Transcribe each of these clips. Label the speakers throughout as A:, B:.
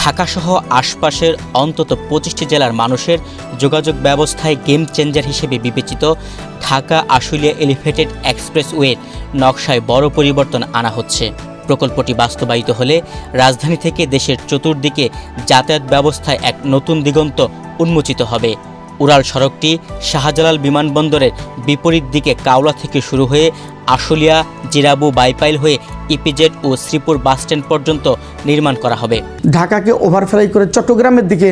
A: ঢাকাসহ আশপাশের অন্তত 25টি জেলার মানুষের যোগাযোগ ব্যবস্থায় গেম চেঞ্জার হিসেবে বিবেচিত ঢাকা আশুলিয়া এলিভেটেড এক্সপ্রেসওয়ের নকশায় বড় পরিবর্তন আনা হচ্ছে। প্রকল্পটি বাস্তবায়িত হলে রাজধানী থেকে দেশের চতুর্দিকে যাতায়াত ব্যবস্থায় এক নতুন দিগন্ত উন্মোচিত হবে। উড়াল সড়কটি শাহজালাল বিমানবন্দরের বিপরীত দিকে কাওলা থেকে শুরু হয়ে আশুলিয়া, জিরাবু বাইপাইল হয়ে ইপিজেড ও শ্রীপুর বাসস্ট্যান্ড পর্যন্ত নির্মাণ করা হবে।
B: ঢাকাকে ওভারফ্লাই করে চট্টগ্রামের দিকে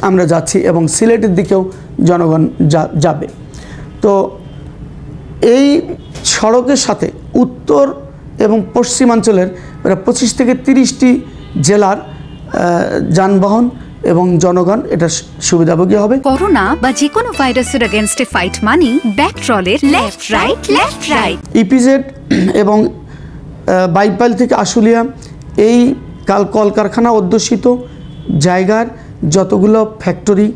B: আমরা যাচ্ছি এবং সিলেটের দিকেও জনগণ যাবে। তো এই সড়কের সাথে উত্তর এবং পশ্চিমাঞ্চলের প্রায় 25 থেকে 30টি জেলার যানবাহন এবং জনগণ এটা সুবিধাভোগী হবে।
C: করোনা বা যে কোনো ভাইরাসের এগেইনস্টে ফাইট মানি ব্যাকট্রলের লেফট রাইট।
B: ইপিজেড এবং বাইপাইল থেকে আশুলিয়া এই কলকারখানা অধ্যুষিত জায়গার যতগুলো ফ্যাক্টরি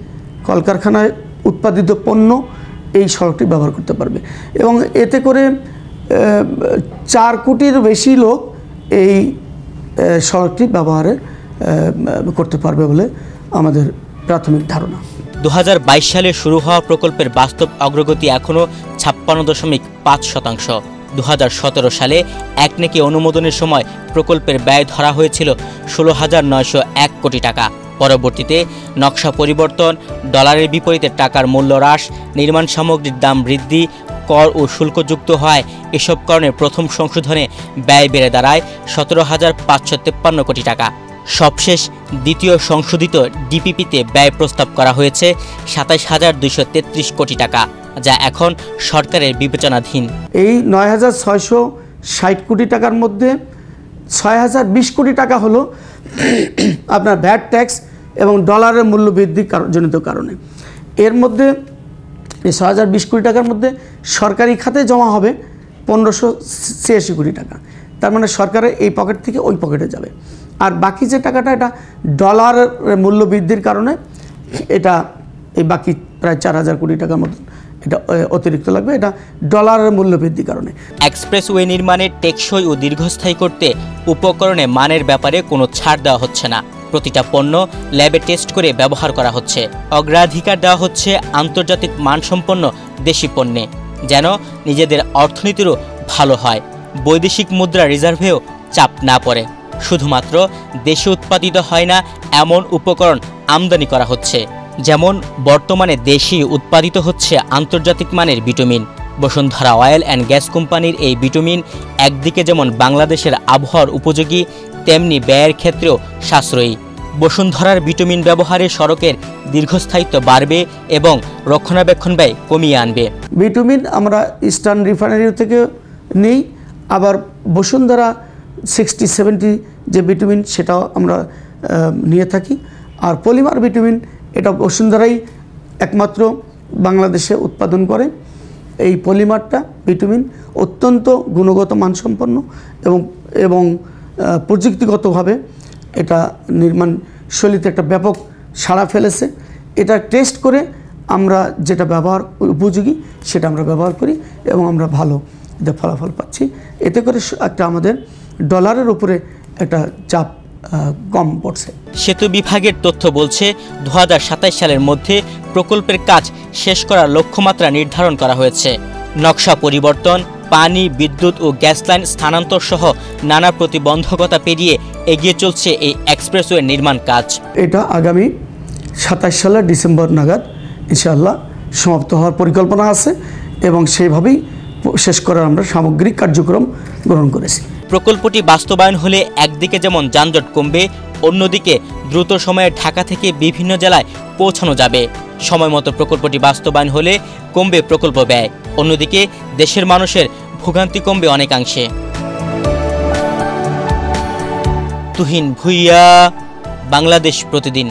B: কলকারখানায় উৎপাদিত পণ্য এই সড়কটি ব্যবহার করতে পারবে এবং এতে করে 4 কোটির বেশি লোক এই সড়কটি ব্যবহারে করতে পারবে বলে আমাদের প্রাথমিক ধারণা।
A: 2022 সালে শুরু হওয়া প্রকল্পের বাস্তব অগ্রগতি এখনও 56.5%। 2017 সালে একনেকি অনুমোদনের সময় প্রকল্পের ব্যয় ধরা হয়েছিল 16,901 কোটি টাকা। পরবর্তীতে নকশা পরিবর্তন, ডলারের বিপরীতে টাকার মূল্য হ্রাস, নির্মাণ সামগ্রীর দাম বৃদ্ধি, কর ও শুল্ক যুক্ত হওয়ায় এসব কারণে প্রথম সংশোধনে ব্যয় বেড়ে দাঁড়ায় 17,553 কোটি টাকা। সবশেষ দ্বিতীয় সংশোধিত ডিপিপিতে ব্যয় প্রস্তাব করা হয়েছে 27,233 কোটি টাকা, যা এখন সরকারের বিবেচনাধীন।
B: এই 9,660 কোটি টাকার মধ্যে 6,020 কোটি টাকা হলো আপনার ভ্যাট ট্যাক্স এবং ডলারের মূল্য বৃদ্ধির জনিত কারণে। এর মধ্যে এই 6,020 কোটি টাকার মধ্যে সরকারি খাতে জমা হবে 1,586 কোটি টাকা। তার মানে সরকারের এই পকেট থেকে ওই পকেটে যাবে। আর বাকি যে টাকাটা এটা ডলারের মূল্য বৃদ্ধির কারণে এটা এই বাকি প্রায় 4,000 কোটি টাকার মতো এটা অতিরিক্ত লাগবে, এটা ডলারের মূল্য বৃদ্ধির কারণে।
A: এক্সপ্রেসওয়ে নির্মাণে টেকসই ও দীর্ঘস্থায়ী করতে উপকরণে মানের ব্যাপারে কোনো ছাড় দেওয়া হচ্ছে না। প্রতিটা পণ্য ল্যাবে টেস্ট করে ব্যবহার করা হচ্ছে। অগ্রাধিকার দেওয়া হচ্ছে আন্তর্জাতিক মানসম্পন্ন দেশি পণ্যে, যেন নিজেদের অর্থনীতিরও ভালো হয়, বৈদেশিক মুদ্রা রিজার্ভেও চাপ না পড়ে। শুধুমাত্র দেশে উৎপাদিত হয় না এমন উপকরণ আমদানি করা হচ্ছে। যেমন বর্তমানে দেশি উৎপাদিত হচ্ছে আন্তর্জাতিক মানের vitamin. Bashundhara oil and gas কোম্পানির এই ভিটামিন একদিকে যেমন বাংলাদেশের আবহাওয়ার উপযোগী, তেমনি ব্যয়ের ক্ষেত্রেও সাশ্রয়ী। বসুন্ধরার ভিটামিন ব্যবহারে সড়কের দীর্ঘস্থায়িত্ব বাড়বে এবং রক্ষণাবেক্ষণ ব্যয় কমিয়ে আনবে।
B: ভিটামিন আমরা ইস্টার্ন রিফাইনারি থেকে নেই, আবার বসুন্ধরা 60-70 যে ভিটামিন সেটাও আমরা নিয়ে থাকি। আর পলিমার ভিটামিন এটা বসুন্ধরাই একমাত্র বাংলাদেশে উৎপাদন করে। এই পলিমারটা ভিটামিন অত্যন্ত গুণগত মানসম্পন্ন এবং প্রযুক্তিগতভাবে এটা নির্মাণ শৈলীতে একটা ব্যাপক সাড়া ফেলেছে। এটা টেস্ট করে আমরা যেটা ব্যবহার উপযোগী সেটা আমরা ব্যবহার করি এবং আমরা ভালো এতে ফলাফল পাচ্ছি। এতে করে একটা আমাদের ডলারের উপরে একটা চাপ কম পড়ছে।
A: সেতু বিভাগের তথ্য বলছে 2027 সালের মধ্যে প্রকল্পের কাজ শেষ করার লক্ষ্যমাত্রা নির্ধারণ করা হয়েছে। নকশা পরিবর্তন, পানি, বিদ্যুৎ ও গ্যাস লাইন স্থানান্তর সহ নানা প্রতিবন্ধকতা পেরিয়ে এগিয়ে চলছে এই এক্সপ্রেসওয়ে নির্মাণ কাজ।
B: এটা আগামী 27 সালের ডিসেম্বর নাগাদ ইনশাআল্লাহ সমাপ্ত হওয়ার পরিকল্পনা আছে এবং সেইভাবেই শেষ করার আমরা সামগ্রিক কার্যক্রম গ্রহণ করেছি।
A: প্রকল্পটি বাস্তবায়ন হলে একদিকে যেমন যানজট কমবে, অন্যদিকে দ্রুত সময়ে ঢাকা থেকে বিভিন্ন জেলায় পৌঁছানো যাবে। সময়মতো প্রকল্পটি বাস্তবায়ন হলে কমবে প্রকল্প ব্যয়, অন্যদিকে দেশের মানুষের ভোগান্তি কমবে অনেকাংশে। তুহিন ভুইয়া, বাংলাদেশ প্রতিদিন।